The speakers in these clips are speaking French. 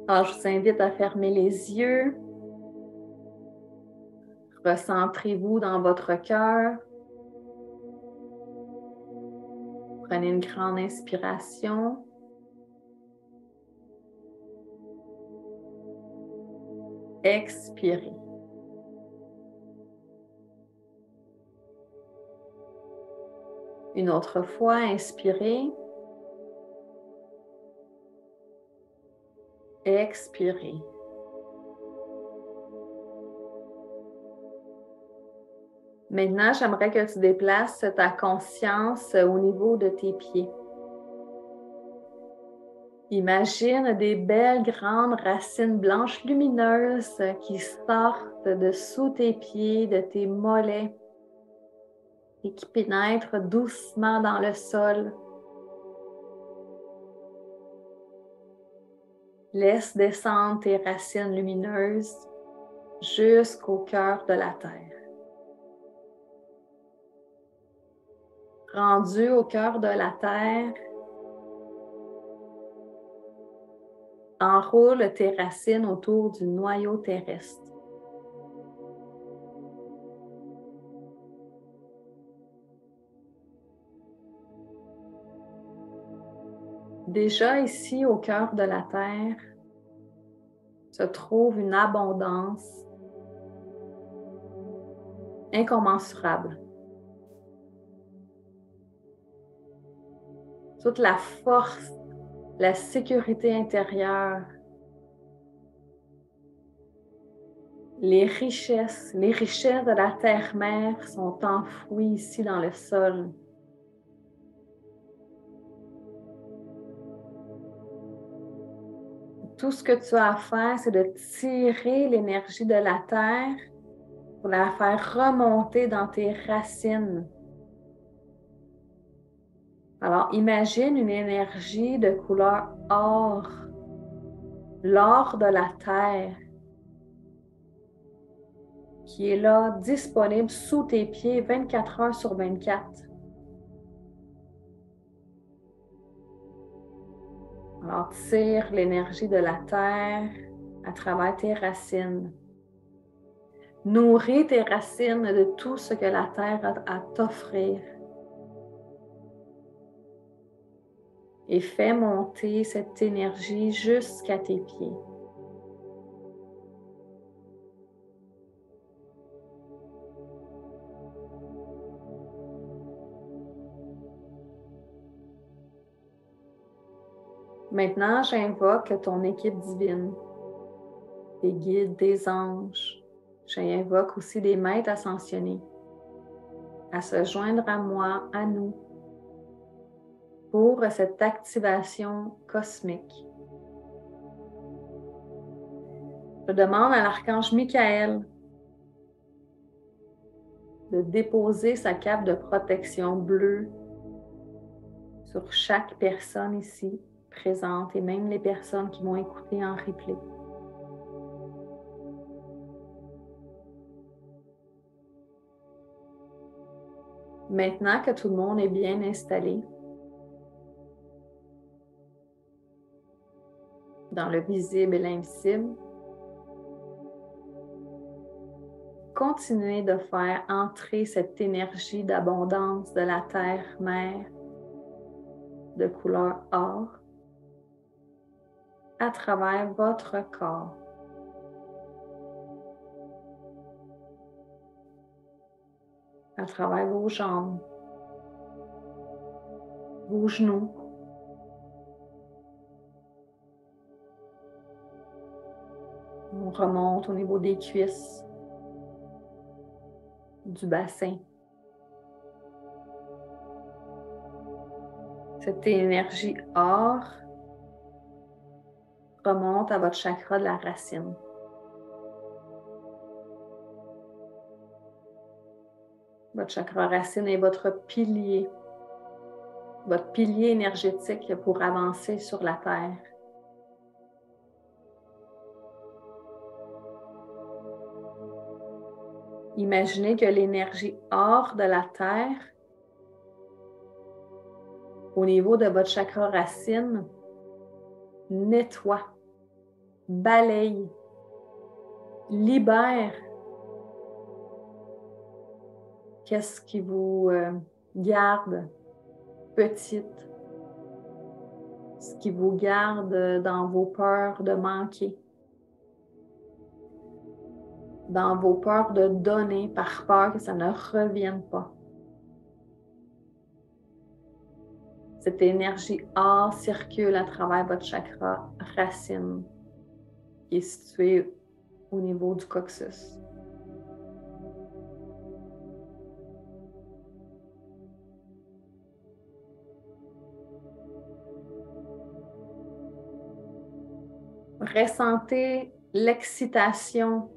Alors, je vous invite à fermer les yeux. Recentrez-vous dans votre cœur. Prenez une grande inspiration. Expirez. Une autre fois, inspirez. Expirez. Maintenant, j'aimerais que tu déplaces ta conscience au niveau de tes pieds. Imagine des belles grandes racines blanches lumineuses qui sortent de sous tes pieds, de tes mollets et qui pénètrent doucement dans le sol. Laisse descendre tes racines lumineuses jusqu'au cœur de la terre. Rendu au cœur de la terre, enroule tes racines autour du noyau terrestre. Déjà ici, au cœur de la terre, se trouve une abondance incommensurable. Toute la force, la sécurité intérieure, les richesses de la terre-mère sont enfouies ici dans le sol. Tout ce que tu as à faire, c'est de tirer l'énergie de la terre pour la faire remonter dans tes racines. Alors, imagine une énergie de couleur or, l'or de la terre, qui est là, disponible sous tes pieds 24 heures sur 24. Alors, tire l'énergie de la terre à travers tes racines. Nourris tes racines de tout ce que la terre a à t'offrir. Et fais monter cette énergie jusqu'à tes pieds. Maintenant, j'invoque ton équipe divine, tes guides, tes anges. J'invoque aussi des maîtres ascensionnés à se joindre à moi, à nous, pour cette activation cosmique. Je demande à l'archange Michael de déposer sa cape de protection bleue sur chaque personne ici présente et même les personnes qui vont écouter en replay. Maintenant que tout le monde est bien installé dans le visible et l'invisible, continuez de faire entrer cette énergie d'abondance de la terre-mère de couleur or à travers votre corps. À travers vos jambes, vos genoux, on remonte au niveau des cuisses, du bassin. Cette énergie or remonte à votre chakra de la racine. Votre chakra racine est votre pilier énergétique pour avancer sur la terre. Imaginez que l'énergie or de la terre, au niveau de votre chakra racine, nettoie balaye, libère qu'est-ce qui vous garde petite, ce qui vous garde dans vos peurs de manquer, dans vos peurs de donner par peur que ça ne revienne pas. Cette énergie or circule à travers votre chakra racine qui est situé au niveau du coccyx. Ressentez l'excitation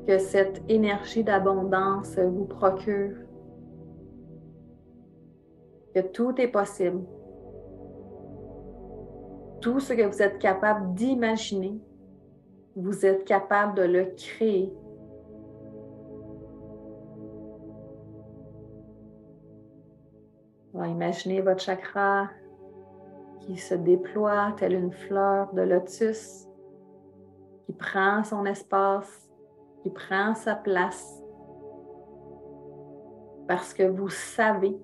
que cette énergie d'abondance vous procure, que tout est possible. Tout ce que vous êtes capable d'imaginer, vous êtes capable de le créer. Alors, imaginez votre chakra qui se déploie telle une fleur de lotus, qui prend son espace, qui prend sa place, parce que vous savez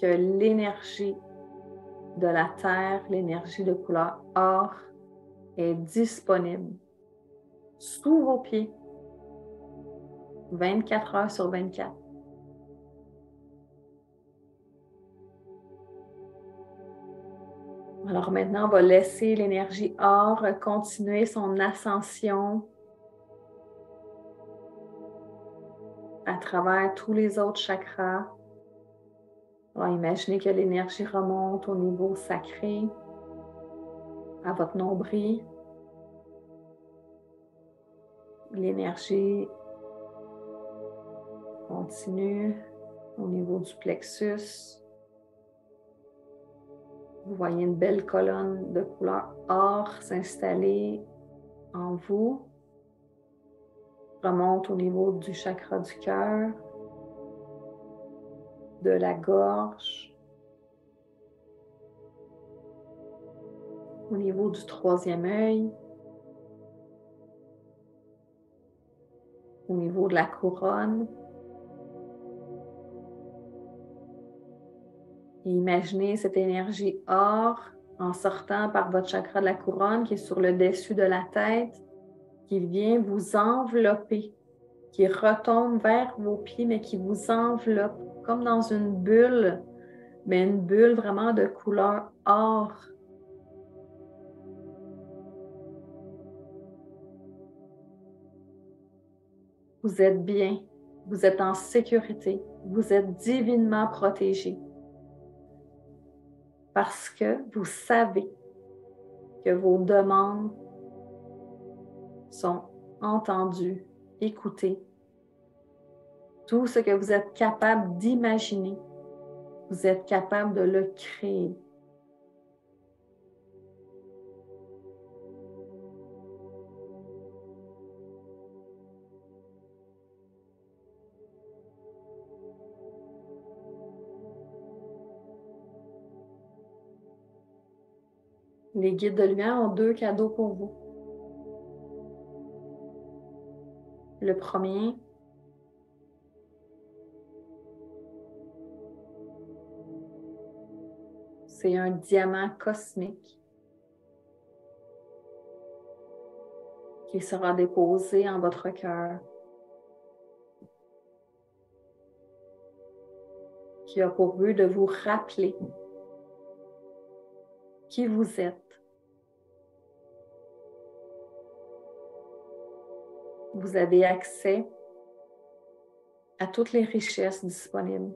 que l'énergie de la Terre, l'énergie de couleur or, est disponible sous vos pieds 24 heures sur 24. Alors maintenant, on va laisser l'énergie or continuer son ascension à travers tous les autres chakras. Alors imaginez que l'énergie remonte au niveau sacré, à votre nombril. L'énergie continue au niveau du plexus. Vous voyez une belle colonne de couleur or s'installer en vous. Remonte au niveau du chakra du cœur, de la gorge, au niveau du troisième œil, au niveau de la couronne. Et imaginez cette énergie or en sortant par votre chakra de la couronne qui est sur le dessus de la tête, qui vient vous envelopper, qui retombe vers vos pieds, mais qui vous enveloppe comme dans une bulle, mais une bulle vraiment de couleur or. Vous êtes bien, vous êtes en sécurité, vous êtes divinement protégé. Parce que vous savez que vos demandes sont entendues, écoutées. Tout ce que vous êtes capable d'imaginer, vous êtes capable de le créer. Les guides de lumière ont 2 cadeaux pour vous. Le premier, c'est un diamant cosmique qui sera déposé en votre cœur, qui a pour but de vous rappeler qui vous êtes. Vous avez accès à toutes les richesses disponibles.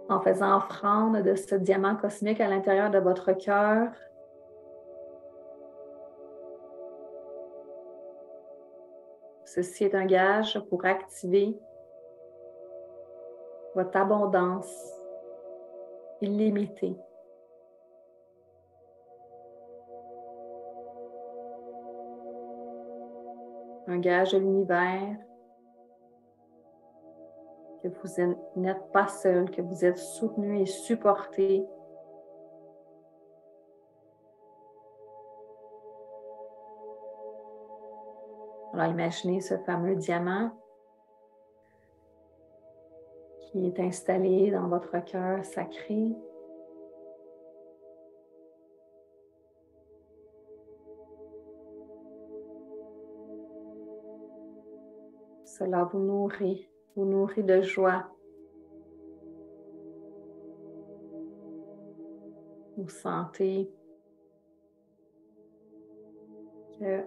En faisant offrande de ce diamant cosmique à l'intérieur de votre cœur, ceci est un gage pour activer votre abondance illimitée. Un gage de l'univers que vous n'êtes pas seul, que vous êtes soutenu et supporté Alors imaginez ce fameux diamant qui est installé dans votre cœur sacré. Cela vous nourrit de joie. Vous sentez que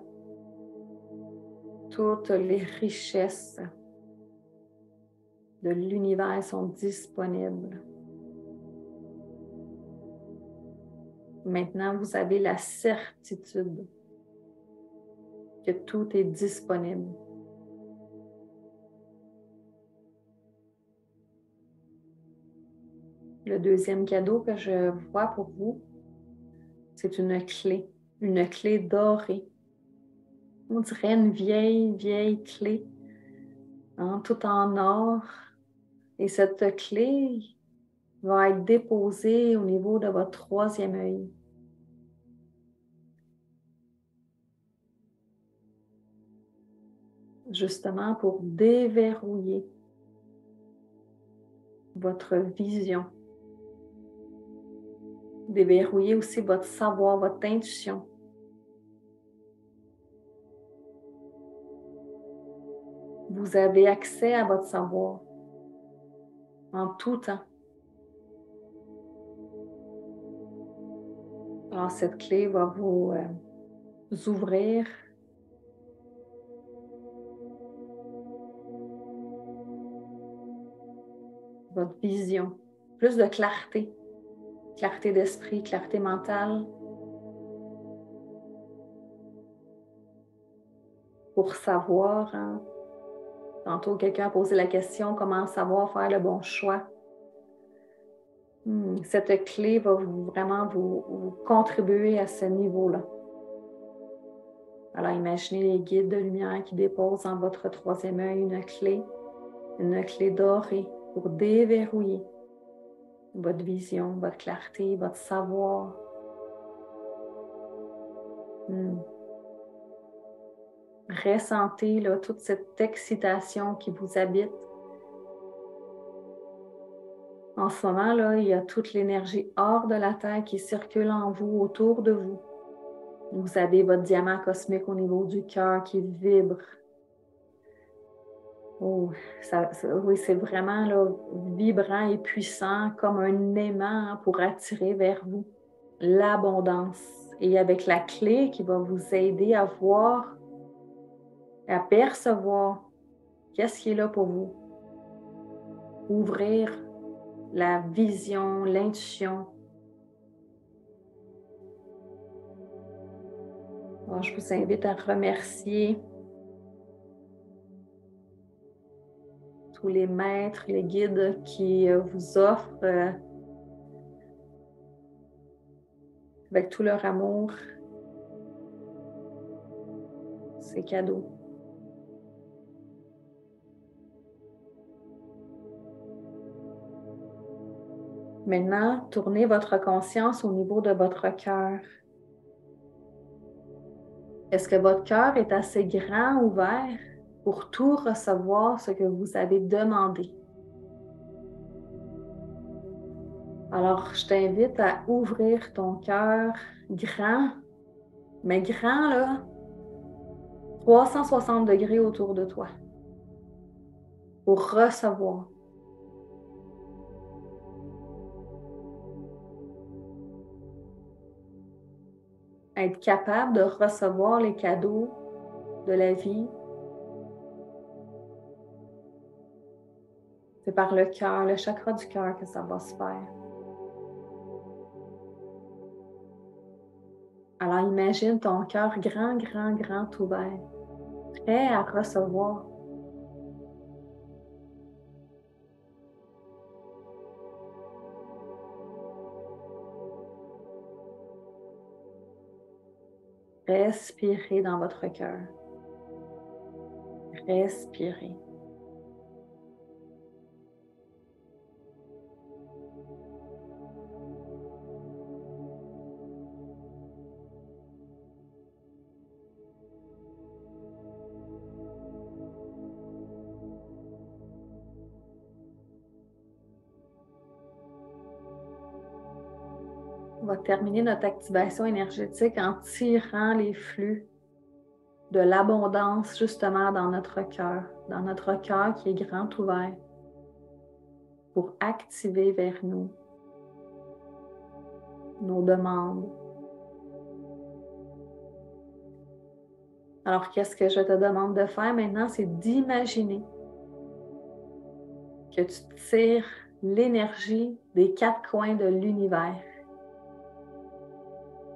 toutes les richesses de l'univers sont disponibles. Maintenant, vous avez la certitude que tout est disponible. Le deuxième cadeau que je vois pour vous, c'est une clé dorée. On dirait une vieille clé, hein, tout en or. Et cette clé va être déposée au niveau de votre troisième œil. Justement pour déverrouiller votre vision. Déverrouiller aussi votre savoir, votre intuition. Vous avez accès à votre savoir en tout temps. Alors, cette clé va vous ouvrir votre vision, plus de clarté, clarté d'esprit, clarté mentale, pour savoir, hein. Tantôt, quelqu'un a posé la question, comment savoir faire le bon choix? Cette clé va vraiment vous contribuer à ce niveau-là. Alors, imaginez les guides de lumière qui déposent dans votre troisième œil une clé dorée pour déverrouiller votre vision, votre clarté, votre savoir. Ressentez là, toute cette excitation qui vous habite. En ce moment, là, il y a toute l'énergie hors de la Terre qui circule en vous, autour de vous. Vous avez votre diamant cosmique au niveau du cœur qui vibre. Oh, oui, c'est vraiment là, vibrant et puissant, comme un aimant pour attirer vers vous l'abondance. Et avec la clé qui va vous aider à voir, à percevoir qu'est-ce qui est là pour vous. Ouvrir la vision, l'intuition. Alors, je vous invite à remercier tous les maîtres, les guides qui vous offrent avec tout leur amour ces cadeaux. Maintenant, tournez votre conscience au niveau de votre cœur. Est-ce que votre cœur est assez grand, ouvert, pour tout recevoir ce que vous avez demandé? Alors, je t'invite à ouvrir ton cœur grand, mais grand, là, 360 degrés autour de toi, pour recevoir. Être capable de recevoir les cadeaux de la vie. C'est par le cœur, le chakra du cœur que ça va se faire. Alors imagine ton cœur grand, grand, grand ouvert, prêt à recevoir. Respirez dans votre cœur. Respirez. On va terminer notre activation énergétique en tirant les flux de l'abondance justement dans notre cœur qui est grand ouvert pour activer vers nous nos demandes. Alors, qu'est-ce que je te demande de faire maintenant? C'est d'imaginer que tu tires l'énergie des quatre coins de l'univers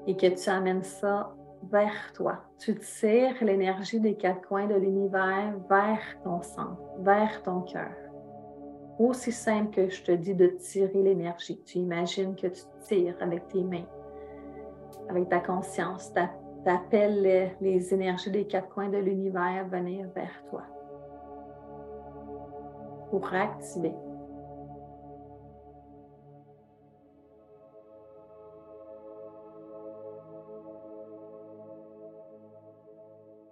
et que tu amènes ça vers toi. Tu tires l'énergie des quatre coins de l'univers vers ton centre, vers ton cœur. Aussi simple que je te dis de tirer l'énergie. Tu imagines que tu tires avec tes mains, avec ta conscience. Tu appelles les énergies des quatre coins de l'univers venir vers toi pour activer.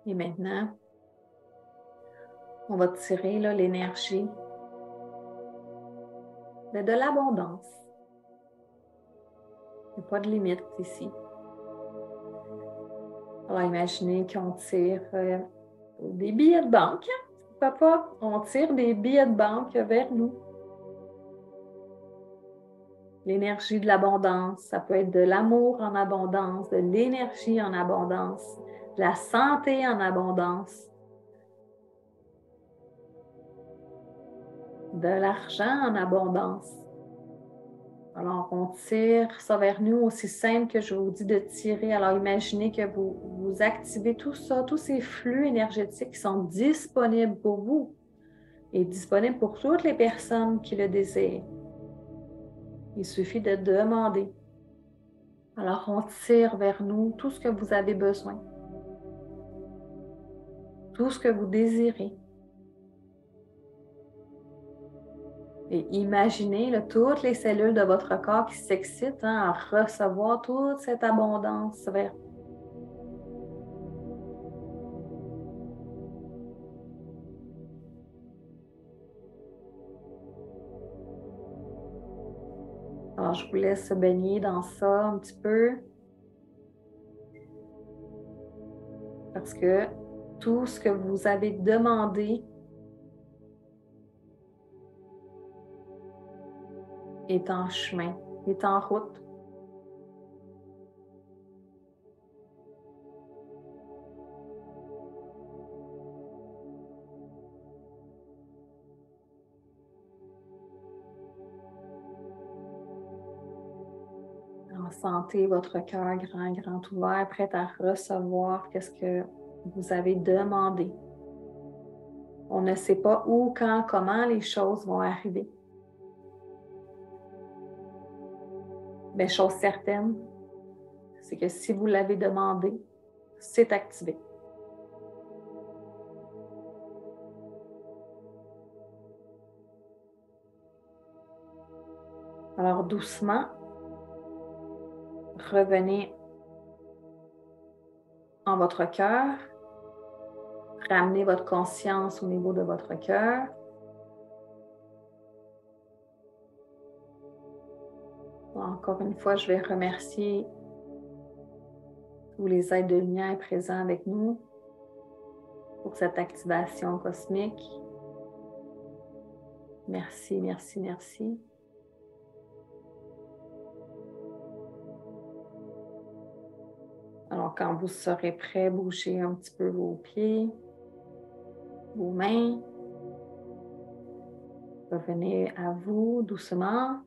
Et maintenant, on va tirer l'énergie de l'abondance. Il n'y a pas de limite ici. Alors, imaginez qu'on tire des billets de banque. Pourquoi pas? On tire des billets de banque vers nous. L'énergie de l'abondance, ça peut être de l'amour en abondance, de l'énergie en abondance, de la santé en abondance, de l'argent en abondance. Alors, on tire ça vers nous, aussi simple que je vous dis de tirer. Alors, imaginez que vous activez tout ça, tous ces flux énergétiques qui sont disponibles pour vous et disponibles pour toutes les personnes qui le désirent. Il suffit de demander. Alors, on tire vers nous tout ce que vous avez besoin, tout ce que vous désirez. Et imaginez toutes les cellules de votre corps qui s'excitent à recevoir toute cette abondance vers vous. Alors, je vous laisse baigner dans ça un petit peu. Parce que tout ce que vous avez demandé est en chemin, est en route. Alors, sentez votre cœur grand ouvert, prêt à recevoir ce que vous avez demandé. On ne sait pas où, quand, comment les choses vont arriver. Mais chose certaine, c'est que si vous l'avez demandé, c'est activé. Alors doucement, revenez en votre cœur, ramenez votre conscience au niveau de votre cœur. Encore une fois, je vais remercier tous les êtres de lumière présents avec nous pour cette activation cosmique. Merci, merci, merci. Alors, quand vous serez prêt, bougez un petit peu vos pieds, vos mains. Revenez à vous doucement.